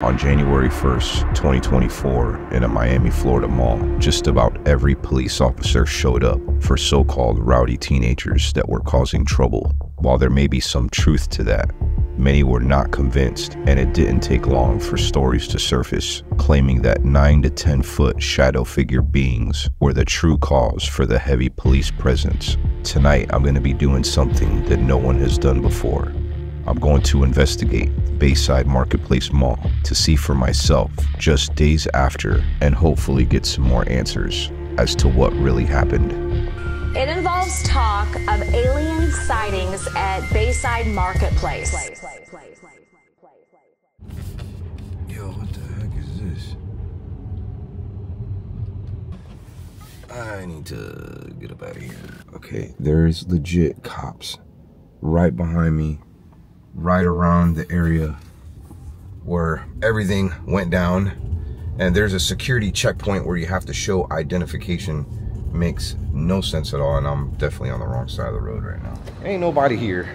On January 1st, 2024, in a Miami, Florida mall, just about every police officer showed up for so-called rowdy teenagers that were causing trouble. While there may be some truth to that, many were not convinced, and it didn't take long for stories to surface claiming that 9 to 10 foot shadow figure beings were the true cause for the heavy police presence. Tonight, I'm going to be doing something that no one has done before. I'm going to investigate Bayside Marketplace Mall to see for myself just days after and hopefully get some more answers as to what really happened. It involves talk of alien sightings at Bayside Marketplace. Yo, what the heck is this? I need to get up out of here. Okay, there's legit cops right behind me, right around the area where everything went down, and there's a security checkpoint where you have to show identification. Makes no sense at all, and I'm definitely on the wrong side of the road right now. Ain't nobody here.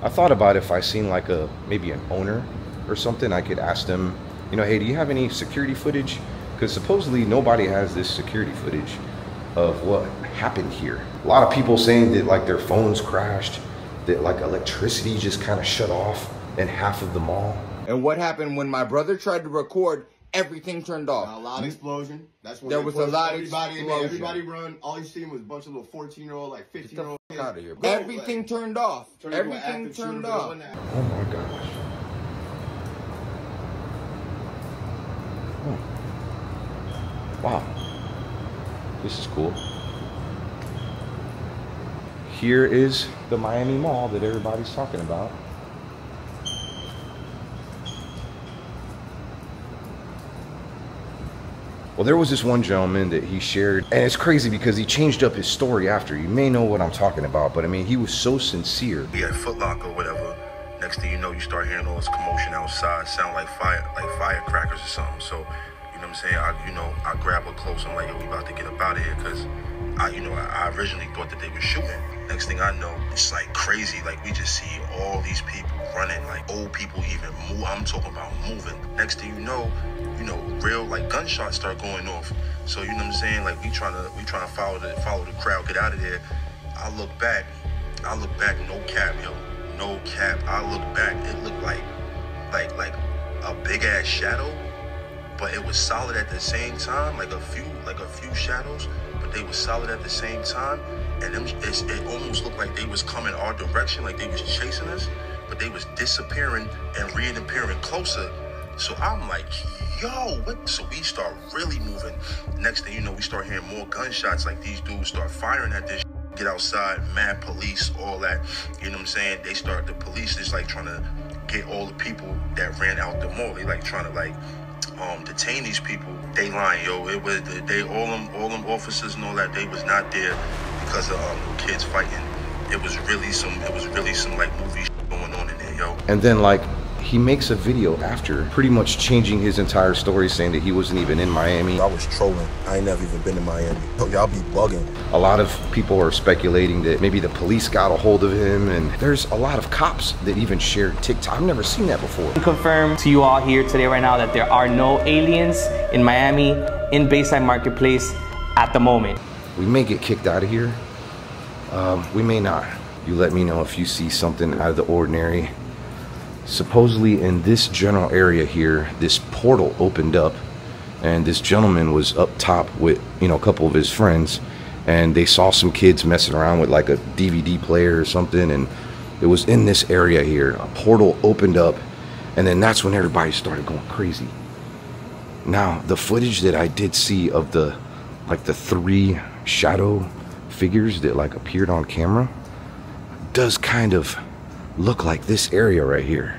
I thought about if I seen like maybe an owner or something, I could ask them, you know, hey, do you have any security footage? Because supposedly nobody has this security footage of what happened here. A lot of people saying that like their phones crashed, that like electricity just kind of shut off in half of the mall. And what happened when my brother tried to record, everything turned off. A loud explosion. That's when there was a lot of everybody in there. explosion. Everybody run. All you seen was a bunch of little 14-year-old, like 15-year-old kids. Out of here. Everything turned off. Everything turned off. Oh my gosh. Oh. Wow. This is cool. Here is the Miami Mall that everybody's talking about. Well, there was this one gentleman that he shared, and it's crazy because he changed up his story after. You may know what I'm talking about, but I mean, he was so sincere. We at Foot Locker or whatever. Next thing you know, you start hearing all this commotion outside. Sound like firecrackers or something. So, you know what I'm saying? I grab her close. I'm like, yo, we about to get up out of here, because I originally thought that they were shooting. Next thing I know, it's like crazy. Like, we just see all these people running, like old people even move. I'm talking about moving. Next thing you know, real like gunshots start going off. So, you know what I'm saying? Like, we trying to follow the crowd, get out of there. I look back, no cap, yo. No cap. I look back, it looked like a big ass shadow, but it was solid at the same time, like a few shadows, but they were solid at the same time. And it almost looked like they was coming our direction, like they was chasing us, but they was disappearing and reappearing closer. So I'm like, yo, what? So we start really moving. Next thing you know, we start hearing more gunshots, like these dudes start firing at this. Get outside, mad police, all that. You know what I'm saying? The police is like trying to get all the people that ran out the mall. They like trying to like detain these people. They lying, yo. It was all them officers and all that. They was not there because of kids fighting. It was really some like movie going on in there, yo. And then like he makes a video after pretty much changing his entire story, saying that he wasn't even in Miami. I was trolling. I ain't never even been to Miami. So y'all be bugging. A lot of people are speculating that maybe the police got a hold of him, and there's a lot of cops that even shared TikTok. I've never seen that before. Confirm to you all here today right now that there are no aliens in Miami, in Bayside Marketplace at the moment. We may get kicked out of here. We may not. You let me know if you see something out of the ordinary. Supposedly in this general area here, this portal opened up, and this gentleman was up top with, a couple of his friends, and they saw some kids messing around with like a DVD player or something, and it was in this area here. A portal opened up, and then that's when everybody started going crazy. Now, the footage that I did see of the 3 shadow figures that like appeared on camera does kind of look like this area right here.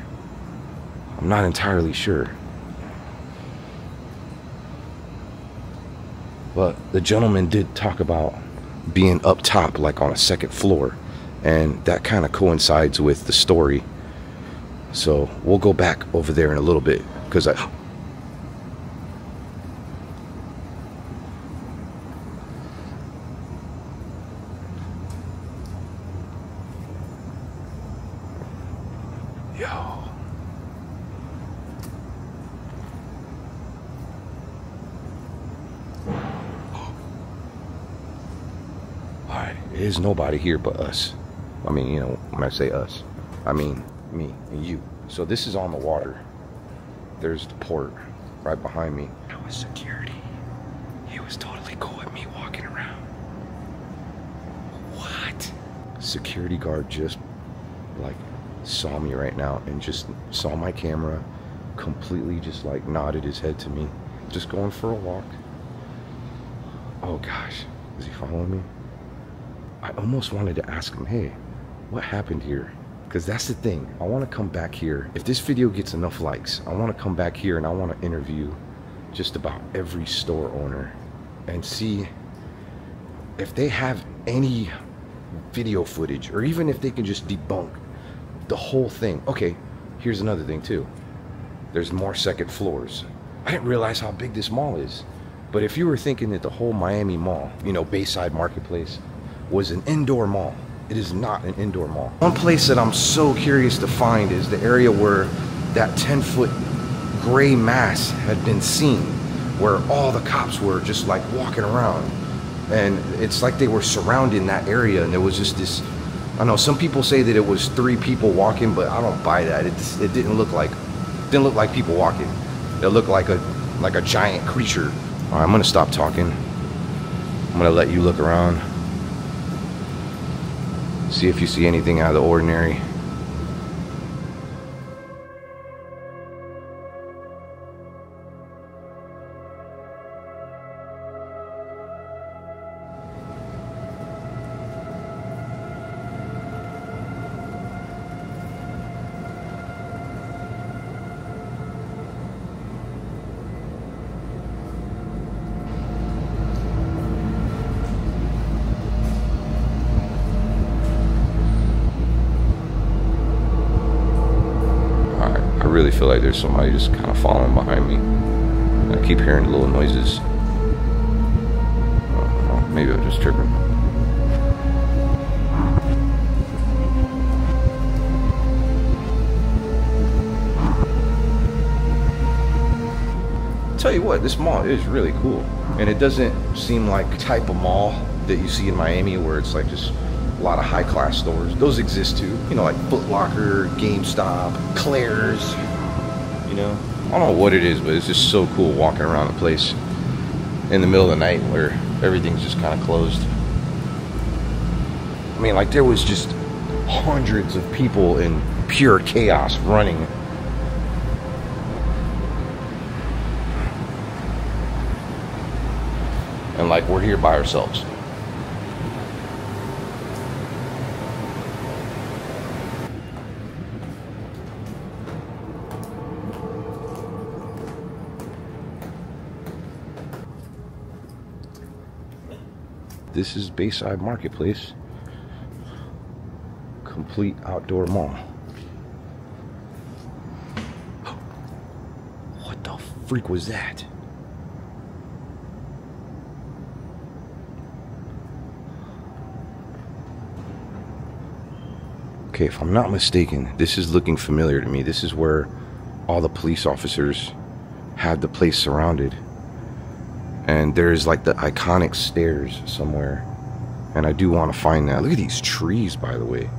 I'm not entirely sure, but the gentleman did talk about being up top, like on a second floor, and that kind of coincides with the story. So we'll go back over there in a little bit, because is nobody here but us. I mean, you know, when I say us, I mean me and you. So this is on the water. There's the port right behind me. That was security. He was totally cool with me walking around. What? Security guard just like saw me right now and just saw my camera, completely just like nodded his head to me. Just going for a walk. Oh gosh, is he following me? I almost wanted to ask him, hey, what happened here? Because that's the thing. I want to come back here. If this video gets enough likes, I want to come back here and I want to interview just about every store owner and see if they have any video footage, or even if they can just debunk the whole thing. Okay, here's another thing too. There's more second floors. I didn't realize how big this mall is. But if you were thinking that the whole Miami mall, you know, Bayside Marketplace, was an indoor mall, it is not an indoor mall. One place that I'm so curious to find is the area where that 10-foot gray mass had been seen, where all the cops were just like walking around. And it's like they were surrounding that area, and there was just this, I know some people say that it was 3 people walking, but I don't buy that. It didn't look like people walking. It looked like a giant creature. All right, I'm gonna stop talking. I'm gonna let you look around. See if you see anything out of the ordinary. I really feel like there's somebody just kind of following behind me. I keep hearing little noises. Maybe I'm just tripping. Tell you what, this mall is really cool, and it doesn't seem like the type of mall that you see in Miami where it's like just a lot of high-class stores. Those exist too, you know, like Foot Locker, GameStop, Claire's, you know. I don't know what it is, but it's just so cool walking around the place in the middle of the night where everything's just kind of closed. I mean, like, there was just hundreds of people in pure chaos running. And like, we're here by ourselves. This is Bayside Marketplace, complete outdoor mall. What the freak was that? Okay, if I'm not mistaken, this is looking familiar to me. This is where all the police officers had the place surrounded. And there's like the iconic stairs somewhere. And I do want to find that. Look at these trees, by the way.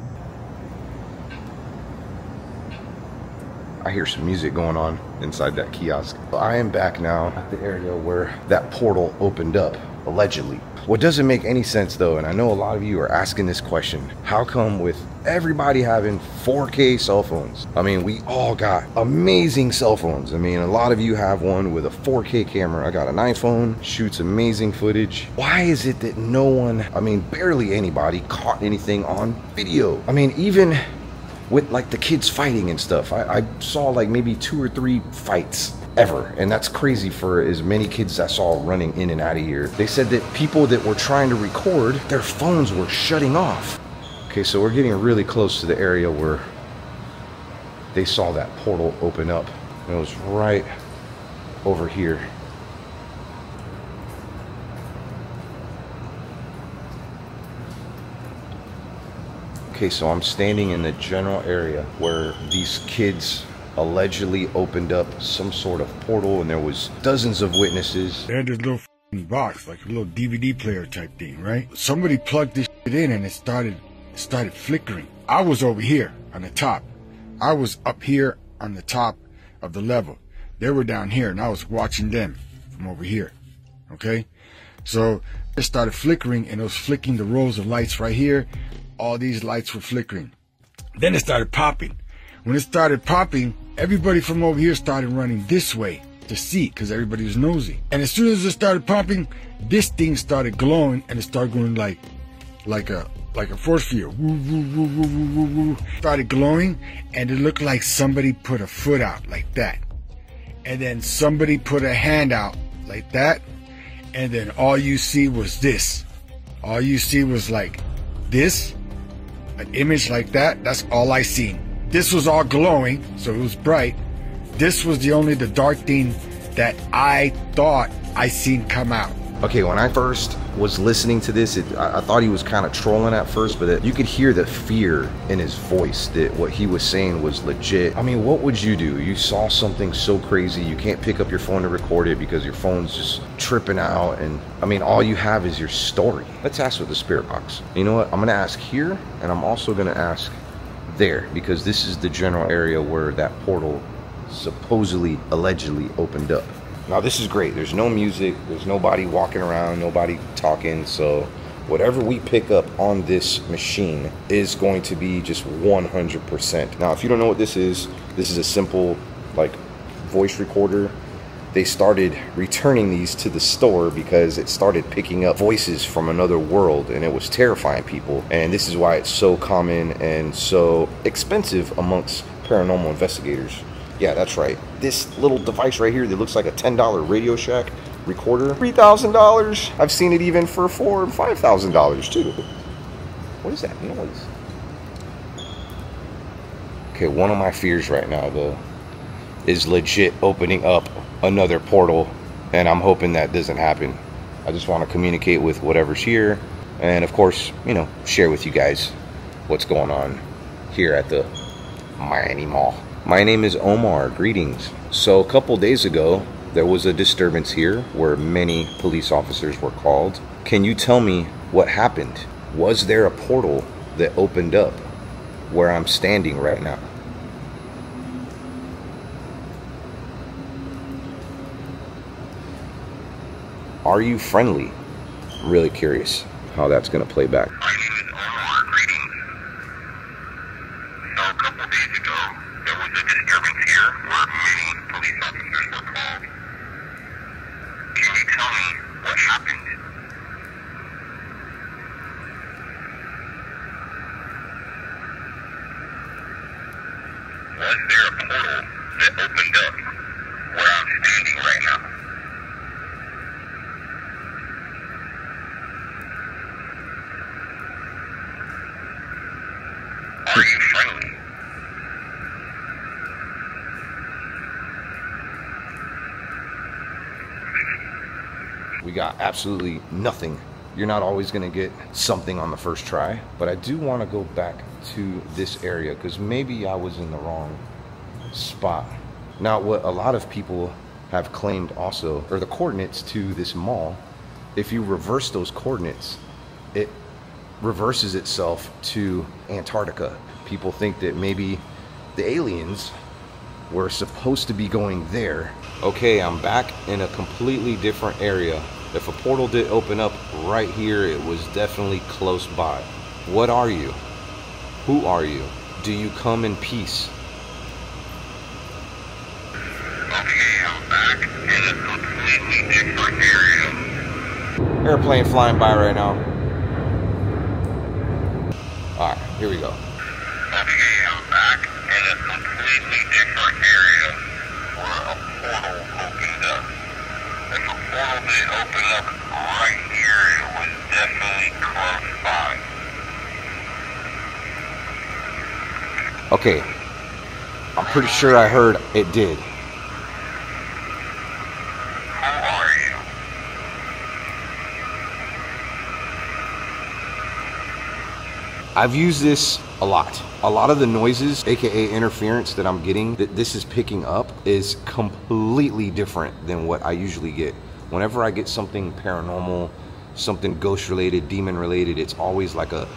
I hear some music going on inside that kiosk. I am back now at the area where that portal opened up, allegedly. What doesn't make any sense though, and I know a lot of you are asking this question, how come with everybody having 4K cell phones? I mean, we all got amazing cell phones. I mean, a lot of you have one with a 4K camera. I got an iPhone, shoots amazing footage. Why is it that no one, I mean, barely anybody caught anything on video? I mean, even with like the kids fighting and stuff, I saw like maybe 2 or 3 fights ever, and that's crazy for as many kids I saw running in and out of here. They said that people that were trying to record, their phones were shutting off. Okay, so we're getting really close to the area where they saw that portal open up. It was right over here. Okay, so I'm standing in the general area where these kids allegedly opened up some sort of portal, and there was dozens of witnesses. They had this little box, like a little DVD player type thing, right? Somebody plugged this shit in and it started flickering. I was over here on the top. I was up here on the top of the level. They were down here and I was watching them from over here. Okay? So it started flickering and it was flicking the rows of lights right here. All these lights were flickering. Then it started popping. When it started popping, everybody from over here started running this way to see, because everybody was nosy. And as soon as it started popping, this thing started glowing and it started going like a force field. Woo, woo, woo, woo, woo, woo, woo. Started glowing and it looked like somebody put a foot out like that. And then somebody put a hand out like that. And then all you see was this. All you see was like this, an image like that. That's all I seen. This was all glowing, so it was bright. This was the dark thing that I thought I seen come out. Okay, when I first was listening to this, I thought he was kind of trolling at first, but you could hear the fear in his voice that what he was saying was legit. I mean, what would you do? You saw something so crazy, you can't pick up your phone to record it because your phone's just tripping out, and I mean, all you have is your story. Let's ask with the spirit box. You know what? I'm gonna ask here, and I'm also gonna ask there, because this is the general area where that portal supposedly, allegedly opened up. Now this is great. There's no music, there's nobody walking around, nobody talking, so whatever we pick up on this machine is going to be just 100%. Now if you don't know what this is a simple like voice recorder. They started returning these to the store because it started picking up voices from another world and it was terrifying people, and this is why it's so common and so expensive amongst paranormal investigators. Yeah, that's right. This little device right here that looks like a $10 Radio Shack recorder, $3,000. I've seen it even for $4,000 and $5,000 too. What is that noise? Okay, one of my fears right now though is legit opening up another portal, and I'm hoping that doesn't happen. I just want to communicate with whatever's here, and of course, you know, share with you guys what's going on here at the Miami Mall. My name is Omar. Greetings. So a couple days ago, there was a disturbance here where many police officers were called. Can you tell me what happened? Was there a portal that opened up where I'm standing right now? Are you friendly? I'm really curious how that's going to play back. My name is Omar. Greetings. So a couple days ago, there was a disturbance here where many police officers were called. Can you tell me what happened? Was there a portal that opened up where I'm standing right now? Are you friendly? We got absolutely nothing. You're not always gonna get something on the first try, but I do want to go back to this area because maybe I was in the wrong spot. Now, what a lot of people have claimed also are the coordinates to this mall. If you reverse those coordinates, it reverses itself to Antarctica. People think that maybe the aliens were supposed to be going there. Okay, I'm back in a completely different area. If a portal did open up right here, it was definitely close by. What are you? Who are you? Do you come in peace? Okay, I'm back in a completely different area. Airplane flying by right now. Alright, here we go. Okay, I'm back in a completely different area where a portal opened up. If a portal did open up right here, it was definitely close by. Okay, I'm pretty sure I heard it did. Who are you? I've used this a lot. A lot of the noises, aka interference, that I'm getting, that this is picking up is completely different than what I usually get. Whenever I get something paranormal, something ghost related, demon related, it's always like a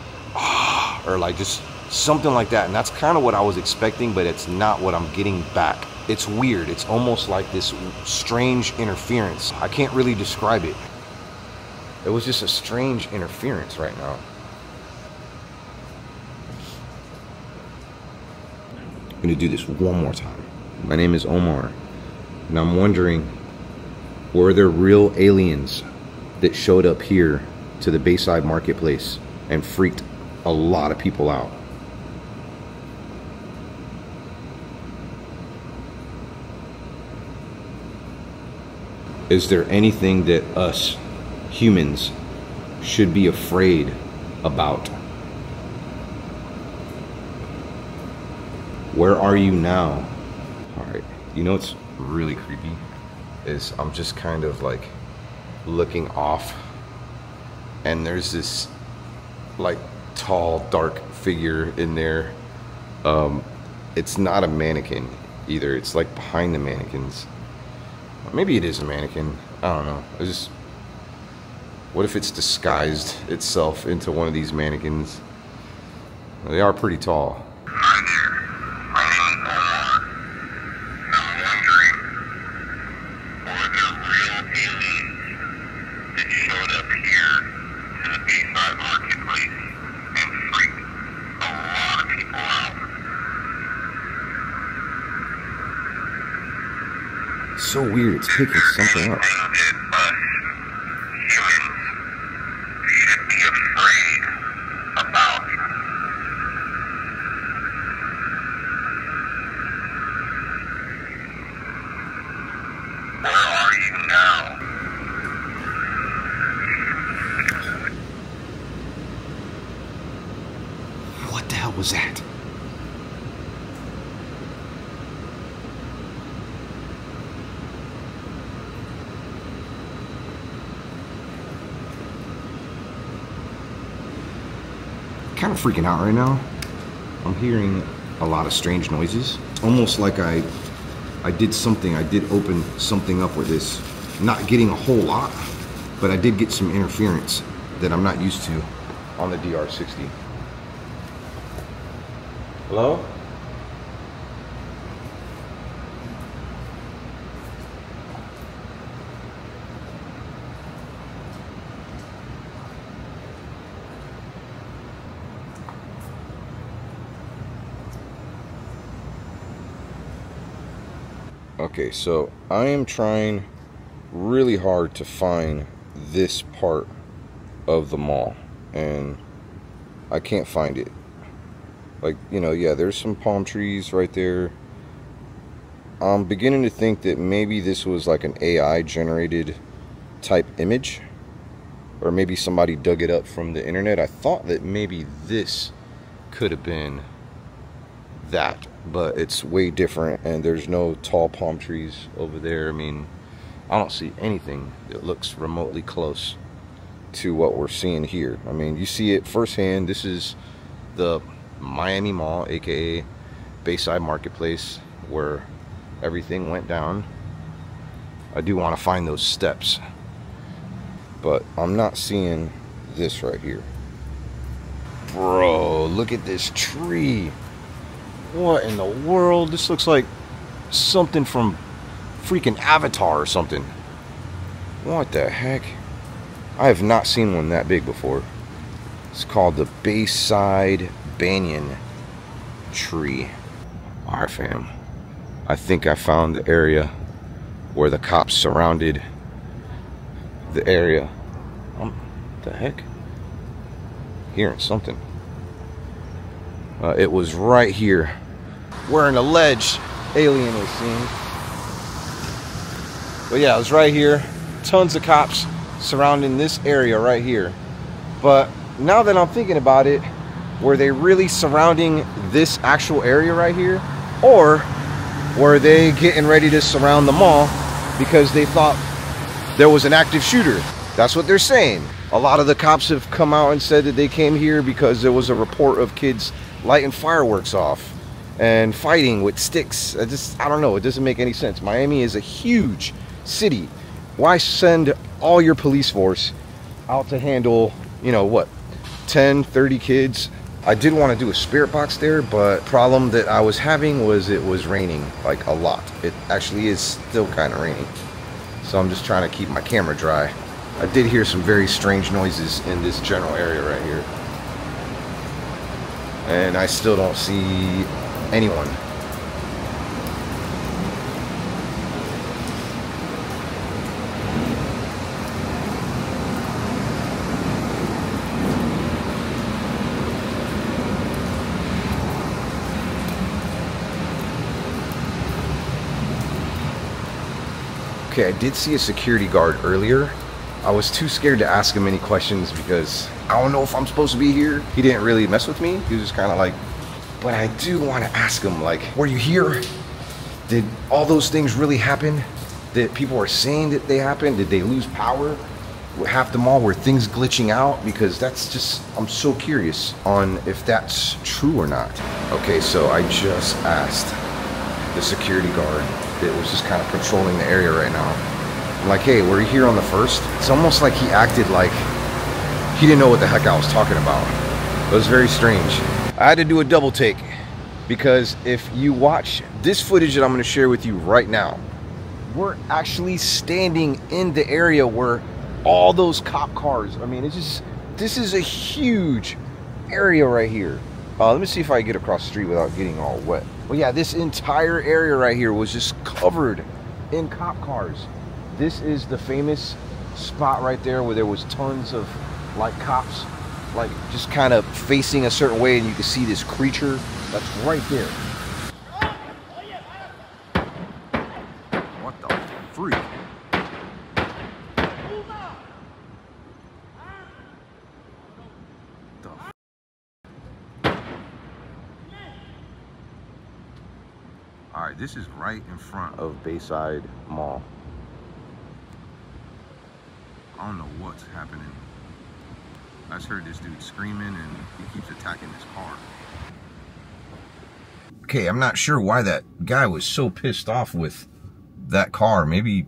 or like just something like that. And that's kind of what I was expecting, but it's not what I'm getting back. It's weird. It's almost like this strange interference. I can't really describe it. It was just a strange interference right now. I'm gonna do this one more time. My name is Omar, and I'm wondering, were there real aliens that showed up here to the Bayside Marketplace and freaked a lot of people out? Is there anything that us humans should be afraid about? Where are you now? All right, you know what's really creepy is I'm just kind of like looking off, and there's this like tall dark figure in there. It's not a mannequin either. It's like behind the mannequins. Maybe it is a mannequin. I don't know. It's just, what if it's disguised itself into one of these mannequins? They are pretty tall. Hi there. My name is Omar. I'm wondering, were there real aliens that showed up here to the Bayside Marketplace and freaked a lot of people out? So weird, it's picking something up. Anything that us humans should be afraid about? Where are you now? What the hell was that? Kind of freaking out right now. I'm hearing a lot of strange noises. Almost like I did something. I did open something up with this. Not getting a whole lot, but I did get some interference that I'm not used to on the DR60. Hello? Okay, so I am trying really hard to find this part of the mall, and I can't find it. Like, you know, yeah, there's some palm trees right there. I'm beginning to think that maybe this was like an AI generated type image, or maybe somebody dug it up from the internet. I thought that maybe this could have been that, but it's way different, and there's no tall palm trees over there. I mean, I don't see anything that looks remotely close to what we're seeing here. I mean, you see it firsthand. This is the Miami Mall, aka Bayside Marketplace, where everything went down. I do want to find those steps, but I'm not seeing this right here. Bro, look at this tree. What in the world? This looks like something from freaking Avatar or something. What the heck? I have not seen one that big before. It's called the Bayside Banyan tree. Alright, fam. I think I found the area where the cops surrounded the area. What the heck? Hearing something. It was right here where an alleged alien was seen. But yeah, it was right here. Tons of cops surrounding this area right here. But now that I'm thinking about it, were they really surrounding this actual area right here? Or were they getting ready to surround the mall because they thought there was an active shooter? That's what they're saying. A lot of the cops have come out and said that they came here because there was a report of kids lighting fireworks off and fighting with sticks. I don't know, it doesn't make any sense. Miami is a huge city, Why send all your police force out to handle, you know, what, 10, 30 kids? I did want to do a spirit box there, but problem that I was having was it was raining like a lot. It actually is still kind of raining. So I'm just trying to keep my camera dry. I did hear some very strange noises in this general area right here. And I still don't see anyone. Okay, I did see a security guard earlier. I was too scared to ask him any questions because I don't know if I'm supposed to be here. He didn't really mess with me. He was just kind of like, but I do want to ask him, like, were you here? Did all those things really happen? That people are saying that they happened? Did they lose power? Half the mall were things glitching out? Because that's just, I'm so curious on if that's true or not. Okay, so I just asked the security guard that was just kind of patrolling the area right now. I'm like, hey, were you here on the 1st? It's almost like he acted like he didn't know what the heck I was talking about. It was very strange. I had to do a double take because if you watch this footage that I'm going to share with you right now, we're actually standing in the area where all those cop cars, I mean, it's just, this is a huge area right here. Let me see if I can get across the street without getting all wet. Well, yeah, this entire area right here was just covered in cop cars. This is the famous spot right there where there was tons of like cops, like just kind of facing a certain way, and you can see this creature that's right there. What the freak? All right, this is right in front of Bayside Mall. I don't know what's happening. I just heard this dude screaming and he keeps attacking his car. Okay, I'm not sure why that guy was so pissed off with that car. Maybe,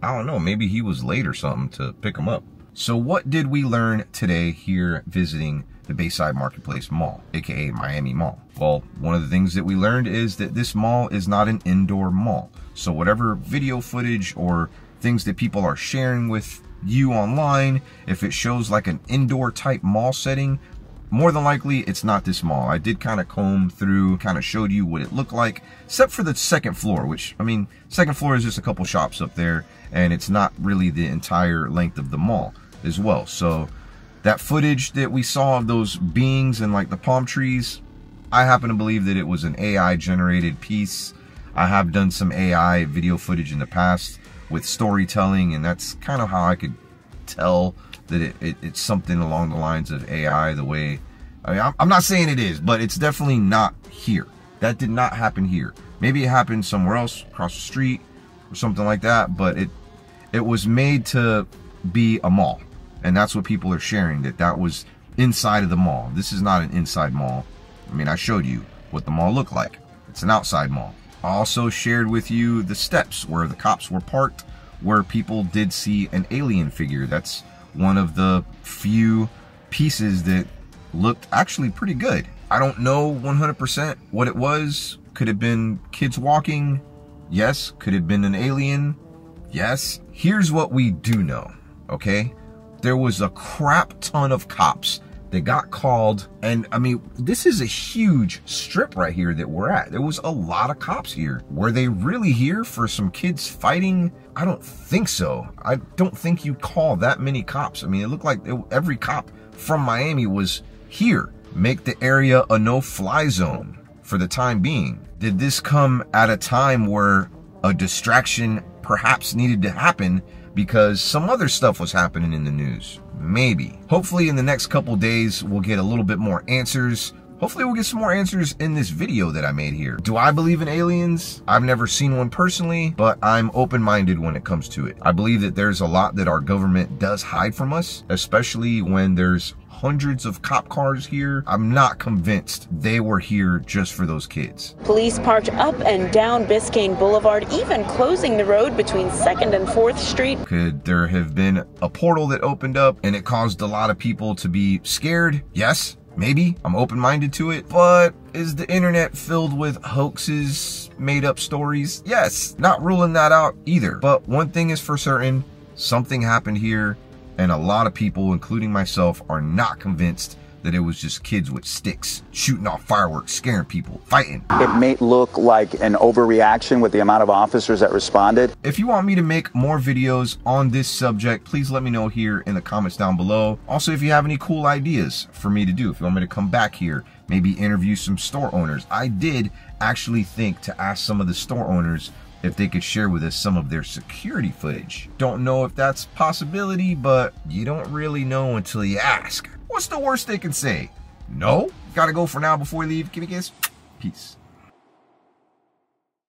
I don't know, maybe he was late or something to pick him up. So what did we learn today here visiting the Bayside Marketplace Mall, aka Miami Mall? Well, one of the things that we learned is that this mall is not an indoor mall. So whatever video footage or things that people are sharing with you online, if it shows like an indoor type mall setting, more than likely it's not this mall. I did kind of comb through, kind of showed you what it looked like, except for the second floor, which, I mean, second floor is just a couple shops up there, and it's not really the entire length of the mall as well. So that footage that we saw of those beings and like the palm trees, I happen to believe that it was an AI generated piece. I have done some AI video footage in the past with storytelling, and that's kind of how I could tell that it's something along the lines of AI. The way, I mean, I'm not saying it is, but it's definitely not here. That did not happen here. Maybe it happened somewhere else, across the street or something like that, but it was made to be a mall, and that's what people are sharing, that was inside of the mall. This is not an inside mall. I mean, I showed you what the mall looked like. It's an outside mall. I also shared with you the steps where the cops were parked, where people did see an alien figure. That's one of the few pieces that looked actually pretty good. I don't know 100% what it was. Could have been kids walking? Yes. Could have been an alien? Yes. Here's what we do know, okay? There was a crap ton of cops that got called, and I mean, this is a huge strip right here that we're at. There was a lot of cops here. Were they really here for some kids fighting? I don't think so. I don't think you call that many cops. I mean, it looked like every cop from Miami was here. Make the area a no-fly zone for the time being. Did this come at a time where a distraction perhaps needed to happen because some other stuff was happening in the news? Maybe. Hopefully in the next couple days we'll get a little bit more answers. hopefully we'll get some more answers in this video that I made here. Do I believe in aliens? I've never seen one personally, but I'm open-minded when it comes to it. I believe that there's a lot that our government does hide from us, especially when there's hundreds of cop cars here. I'm not convinced they were here just for those kids. Police parked up and down Biscayne Boulevard, even closing the road between 2nd and 4th Street. Could there have been a portal that opened up and it caused a lot of people to be scared? Yes, maybe. I'm open-minded to it. But is the internet filled with hoaxes, made-up stories? Yes, not ruling that out either. But one thing is for certain, something happened here, and a lot of people, including myself, are not convinced that it was just kids with sticks shooting off fireworks, scaring people, fighting. It may look like an overreaction with the amount of officers that responded. If you want me to make more videos on this subject, please let me know here in the comments down below. Also, if you have any cool ideas for me to do, if you want me to come back here, maybe interview some store owners. I did actually think to ask some of the store owners if they could share with us some of their security footage. Don't know if that's a possibility, but you don't really know until you ask. What's the worst they can say? No? Gotta go for now before we leave. Give me a kiss. Peace.